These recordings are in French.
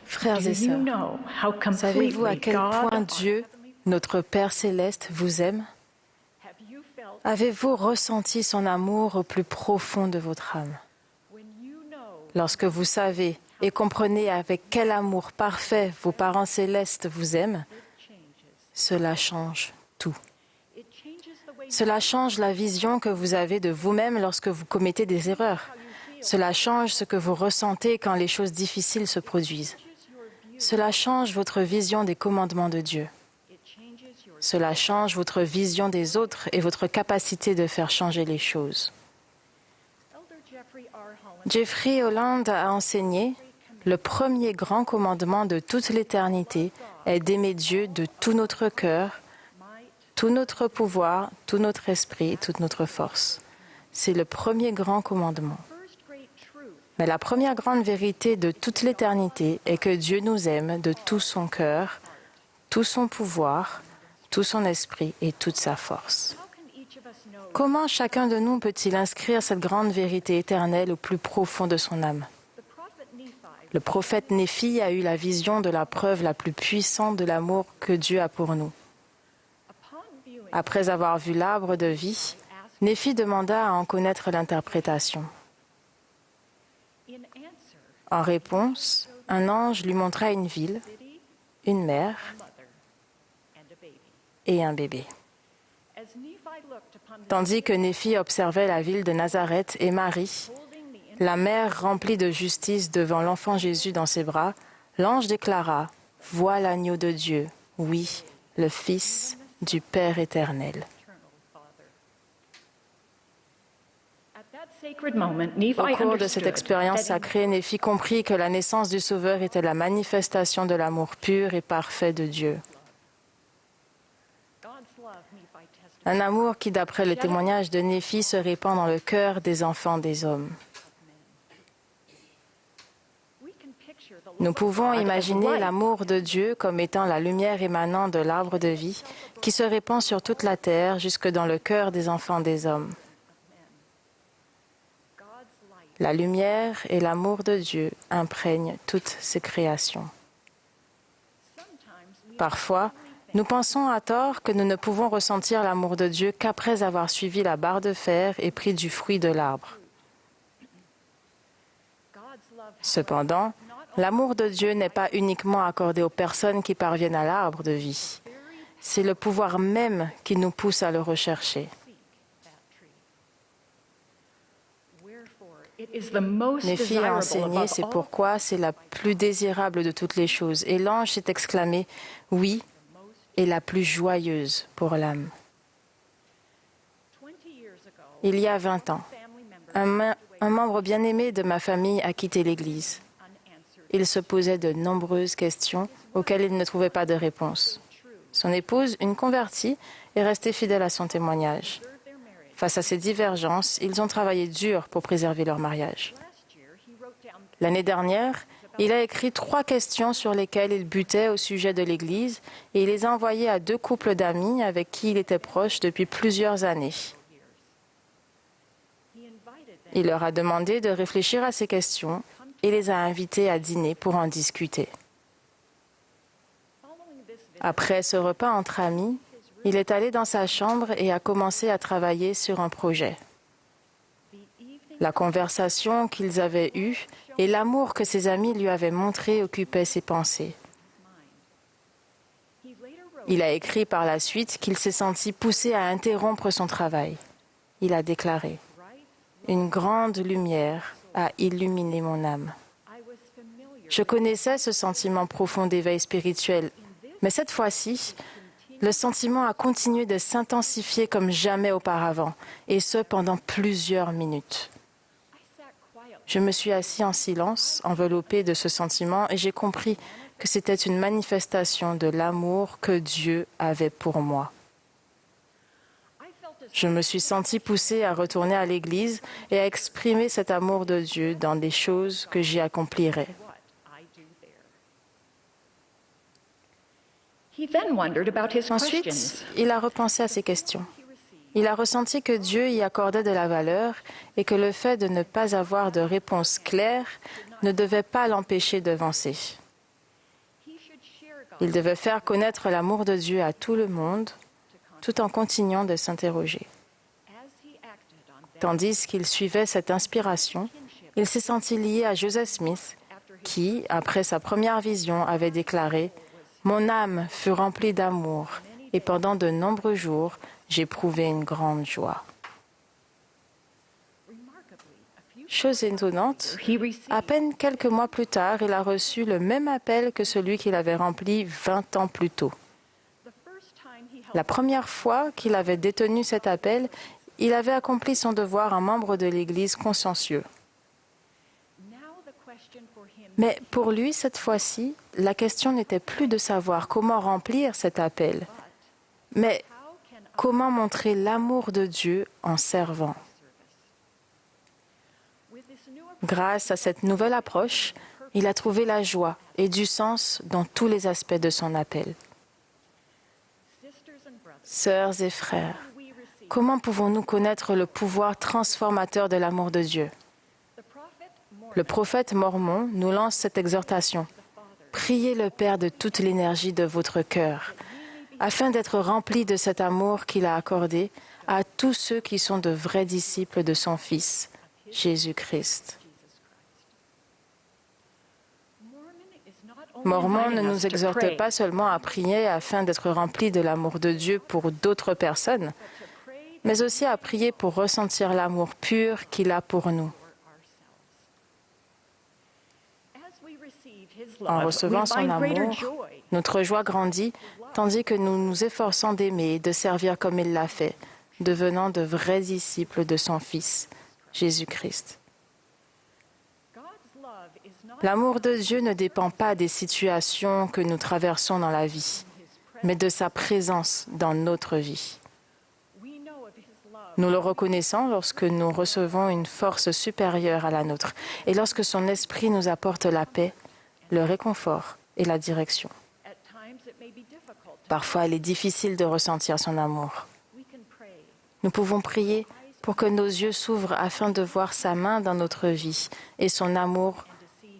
Frères et sœurs, savez-vous à quel point Dieu, notre Père céleste, vous aime? Avez-vous ressenti son amour au plus profond de votre âme? Lorsque vous savez et comprenez avec quel amour parfait vos parents célestes vous aiment, cela change tout. Cela change la vision que vous avez de vous-même lorsque vous commettez des erreurs. Cela change ce que vous ressentez quand les choses difficiles se produisent. Cela change votre vision des commandements de Dieu. Cela change votre vision des autres et votre capacité de faire changer les choses. Jeffrey Holland a enseigné « Le premier grand commandement de toute l'éternité est d'aimer Dieu de tout notre cœur, tout notre pouvoir, tout notre esprit et toute notre force. » C'est le premier grand commandement. Mais la première grande vérité de toute l'éternité est que Dieu nous aime de tout son cœur, tout son pouvoir, tout son esprit et toute sa force. Comment chacun de nous peut-il inscrire cette grande vérité éternelle au plus profond de son âme? Le prophète Néphi a eu la vision de la preuve la plus puissante de l'amour que Dieu a pour nous. Après avoir vu l'arbre de vie, Néphi demanda à en connaître l'interprétation. En réponse, un ange lui montra une ville, une mère et un bébé. Tandis que Néphi observait la ville de Nazareth et Marie, la mère remplie de justice devant l'enfant Jésus dans ses bras, l'ange déclara « Vois l'agneau de Dieu, oui, le Fils du Père éternel. » Au cours de cette expérience sacrée, Néphi comprit que la naissance du Sauveur était la manifestation de l'amour pur et parfait de Dieu. Un amour qui, d'après le témoignage de Néphi, se répand dans le cœur des enfants des hommes. Nous pouvons imaginer l'amour de Dieu comme étant la lumière émanant de l'arbre de vie qui se répand sur toute la terre jusque dans le cœur des enfants des hommes. La lumière et l'amour de Dieu imprègnent toutes ses créations. Parfois, nous pensons à tort que nous ne pouvons ressentir l'amour de Dieu qu'après avoir suivi la barre de fer et pris du fruit de l'arbre. Cependant, l'amour de Dieu n'est pas uniquement accordé aux personnes qui parviennent à l'arbre de vie. C'est le pouvoir même qui nous pousse à le rechercher. Néphi a enseigné, c'est pourquoi c'est la plus désirable de toutes les choses. Et l'ange s'est exclamé, « Oui, et la plus joyeuse pour l'âme. » Il y a 20 ans, un membre bien-aimé de ma famille a quitté l'Église. Il se posait de nombreuses questions auxquelles il ne trouvait pas de réponse. Son épouse, une convertie, est restée fidèle à son témoignage. Face à ces divergences, ils ont travaillé dur pour préserver leur mariage. L'année dernière, il a écrit 3 questions sur lesquelles il butait au sujet de l'Église et il les a envoyées à 2 couples d'amis avec qui il était proche depuis plusieurs années. Il leur a demandé de réfléchir à ces questions et les a invités à dîner pour en discuter. Après ce repas entre amis, il est allé dans sa chambre et a commencé à travailler sur un projet. La conversation qu'ils avaient eue et l'amour que ses amis lui avaient montré occupaient ses pensées. Il a écrit par la suite qu'il s'est senti poussé à interrompre son travail. Il a déclaré « Une grande lumière a illuminé mon âme. » Je connaissais ce sentiment profond d'éveil spirituel, mais cette fois-ci, le sentiment a continué de s'intensifier comme jamais auparavant, et ce pendant plusieurs minutes. Je me suis assis en silence, enveloppé de ce sentiment, et j'ai compris que c'était une manifestation de l'amour que Dieu avait pour moi. Je me suis senti poussée à retourner à l'Église et à exprimer cet amour de Dieu dans des choses que j'y accomplirais. Ensuite, il a repensé à ses questions. Il a ressenti que Dieu y accordait de la valeur et que le fait de ne pas avoir de réponse claire ne devait pas l'empêcher d'avancer. Il devait faire connaître l'amour de Dieu à tout le monde, tout en continuant de s'interroger. Tandis qu'il suivait cette inspiration, il s'est senti lié à Joseph Smith, qui, après sa première vision, avait déclaré « Mon âme fut remplie d'amour, et pendant de nombreux jours, j'éprouvais une grande joie. » Chose étonnante, à peine quelques mois plus tard, il a reçu le même appel que celui qu'il avait rempli 20 ans plus tôt. La première fois qu'il avait détenu cet appel, il avait accompli son devoir en membre de l'Église consciencieux. Mais pour lui, cette fois-ci, la question n'était plus de savoir comment remplir cet appel, mais comment montrer l'amour de Dieu en servant. Grâce à cette nouvelle approche, il a trouvé la joie et du sens dans tous les aspects de son appel. Sœurs et frères, comment pouvons-nous connaître le pouvoir transformateur de l'amour de Dieu? Le prophète Mormon nous lance cette exhortation. Priez le Père de toute l'énergie de votre cœur, afin d'être remplis de cet amour qu'il a accordé à tous ceux qui sont de vrais disciples de son Fils, Jésus-Christ. Mormon ne nous exhorte pas seulement à prier afin d'être remplis de l'amour de Dieu pour d'autres personnes, mais aussi à prier pour ressentir l'amour pur qu'il a pour nous. En recevant son amour, notre joie grandit, tandis que nous nous efforçons d'aimer et de servir comme il l'a fait, devenant de vrais disciples de son Fils, Jésus-Christ. L'amour de Dieu ne dépend pas des situations que nous traversons dans la vie, mais de sa présence dans notre vie. Nous le reconnaissons lorsque nous recevons une force supérieure à la nôtre et lorsque son esprit nous apporte la paix, le réconfort et la direction. Parfois, il est difficile de ressentir son amour. Nous pouvons prier pour que nos yeux s'ouvrent afin de voir sa main dans notre vie et son amour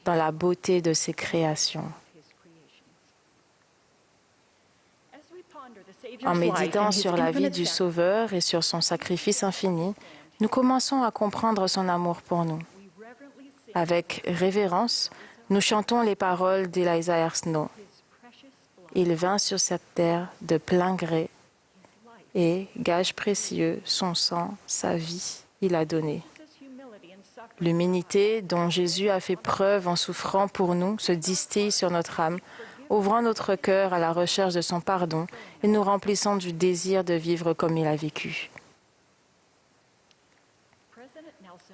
dans la beauté de ses créations. En méditant sur la vie du Sauveur et sur son sacrifice infini, nous commençons à comprendre son amour pour nous. Avec révérence, nous chantons les paroles d'Eliza R. Snow. Il vint sur cette terre de plein gré et, gage précieux, son sang, sa vie, il a donné. L'humilité dont Jésus a fait preuve en souffrant pour nous se distille sur notre âme, ouvrant notre cœur à la recherche de son pardon et nous remplissant du désir de vivre comme il a vécu.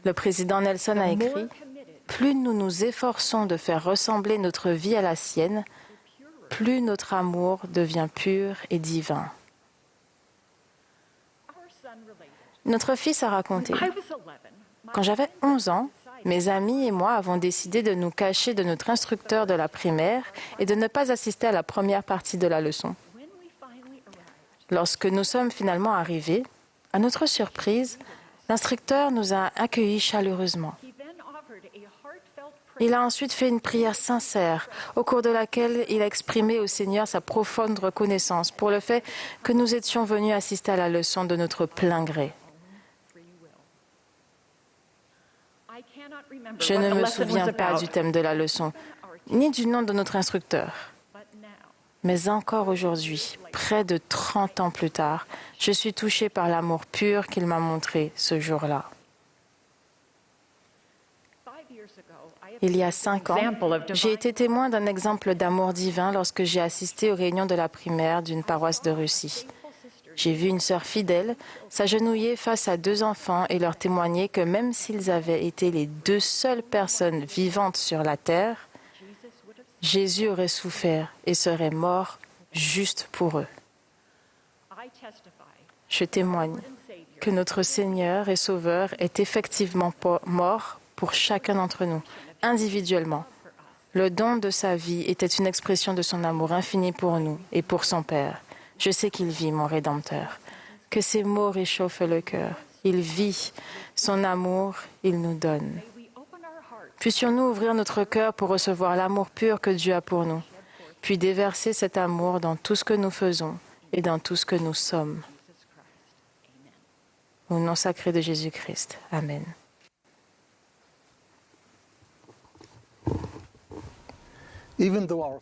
Le président Nelson a écrit « Plus nous nous efforçons de faire ressembler notre vie à la sienne, plus notre amour devient pur et divin. » Notre fils a raconté « Quand j'avais 11 ans, mes amis et moi avons décidé de nous cacher de notre instructeur de la primaire et de ne pas assister à la première partie de la leçon. Lorsque nous sommes finalement arrivés, à notre surprise, l'instructeur nous a accueillis chaleureusement. Il a ensuite fait une prière sincère, au cours de laquelle il a exprimé au Seigneur sa profonde reconnaissance pour le fait que nous étions venus assister à la leçon de notre plein gré. Je ne me souviens pas du thème de la leçon, ni du nom de notre instructeur. Mais encore aujourd'hui, près de 30 ans plus tard, je suis touchée par l'amour pur qu'il m'a montré ce jour-là. Il y a 5 ans, j'ai été témoin d'un exemple d'amour divin lorsque j'ai assisté aux réunions de la primaire d'une paroisse de Russie. J'ai vu une sœur fidèle s'agenouiller face à 2 enfants et leur témoigner que même s'ils avaient été les 2 seules personnes vivantes sur la terre, Jésus aurait souffert et serait mort juste pour eux. Je témoigne que notre Seigneur et Sauveur est effectivement mort pour chacun d'entre nous, individuellement. Le don de sa vie était une expression de son amour infini pour nous et pour son Père. Je sais qu'il vit, mon Rédempteur. Que ces mots réchauffent le cœur. Il vit son amour, il nous donne. Puissions-nous ouvrir notre cœur pour recevoir l'amour pur que Dieu a pour nous, puis déverser cet amour dans tout ce que nous faisons et dans tout ce que nous sommes. Au nom sacré de Jésus-Christ. Amen. Even though our